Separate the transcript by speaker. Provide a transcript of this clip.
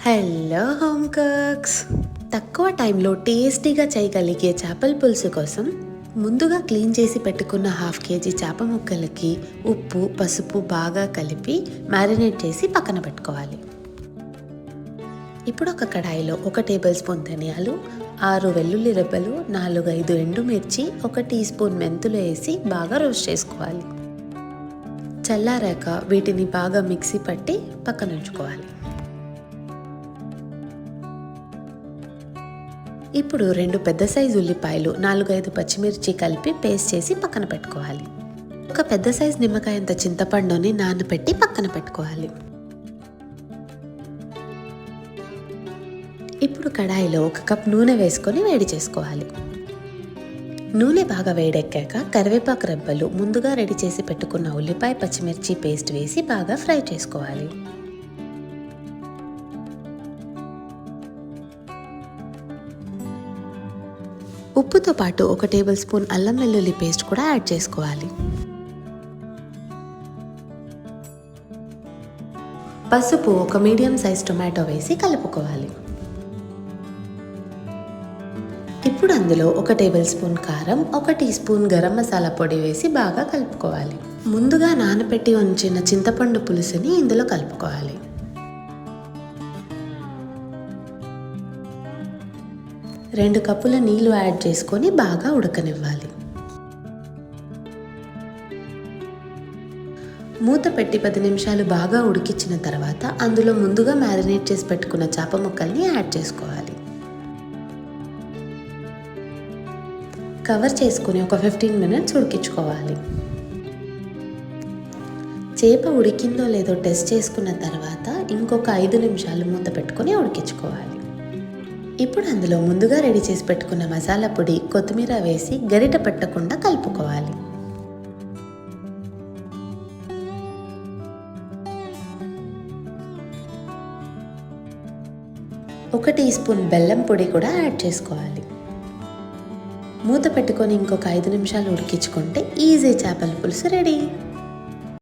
Speaker 1: Hello home cooks. తక్కువ టైంలో టేస్టీగా చేయగలిగే చేపల పులుసు కోసం ముందుగా క్లీన్ చేసి పెట్టుకున్న 1/2 కేజీ చేప ముక్కలకి ఉప్పు పసుపు బాగా కలిపి మ్యారినేట్ చేసి పక్కన పెట్టుకోవాలి. ఇప్పుడు ఒక కడాయిలో 1 టేబుల్ స్పూన్ ధనియాలు, 6 వెల్లుల్లి రెబ్బలు, 4-5 ఎండుమిర్చి, 1 టీ స్పూన్ మెంతులు వేసి బాగా రోస్ట్ చేసుకోవాలి. చల్లారాక వీటిని బాగా మిక్సీ పట్టి పక్కన ఉంచుకోవాలి. ఇప్పుడు 2 పెద్ద సైజు ఉల్లిపాయలు, 4-5 పచ్చిమిర్చి కలిపి పేస్ట్ చేసి పక్కన పెట్టుకోవాలి. ఒక పెద్ద సైజు నిమ్మకాయంత చింతపండుని నానబెట్టి పక్కన పెట్టుకోవాలి. ఇప్పుడు కడాయిలో 1 కప్ నూనె వేసుకొని వేడి చేసుకోవాలి. నూనె బాగా వేడెక్కాక కరివేపాకు రెబ్బలు, ముందుగా రెడీ చేసి పెట్టుకున్న ఉల్లిపాయ పచ్చిమిర్చి పేస్ట్ వేసి బాగా ఫ్రై చేసుకోవాలి. ఉప్పుతో పాటు 1 టేబుల్ స్పూన్ అల్లం వెల్లుల్లి పేస్ట్ కూడా యాడ్ చేసుకోవాలి. పసుపు, 1 మీడియం సైజ్ టొమాటో వేసి కలుపుకోవాలి. ఇప్పుడు అందులో 1 టేబుల్ స్పూన్ కారం, 1 టీ స్పూన్ గరం మసాలా పొడి వేసి బాగా కలుపుకోవాలి. ముందుగా నానబెట్టి ఉంచిన చింతపండు పులుసుని ఇందులో కలుపుకోవాలి. 2 కప్పుల నీళ్లు యాడ్ చేసుకొని బాగా ఉడకనివ్వాలి. మూత పెట్టి 10 నిమిషాలు బాగా ఉడికించిన తర్వాత అందులో ముందుగా మ్యారినేట్ చేసి పెట్టుకున్న చేప ముక్కల్ని యాడ్ చేసుకోవాలి. కవర్ చేసుకుని ఒక 15 మినిట్స్ ఉడికించుకోవాలి. చేప ఉడికిందో లేదో టెస్ట్ చేసుకున్న తర్వాత ఇంకొక 5 నిమిషాలు మూత పెట్టుకొని ఉడికించుకోవాలి. ఇప్పుడు అందులో ముందుగా రెడీ చేసి పెట్టుకున్న మసాలా పొడి, కొత్తిమీర వేసి గరిట పెట్టకుండా కలుపుకోవాలి. 1 టీ స్పూన్ బెల్లం పొడి కూడా యాడ్ చేసుకోవాలి. మూత పెట్టుకొని ఇంకొక 5 నిమిషాలు ఉడికించుకుంటే ఈజీ చేపల పులుసు రెడీ.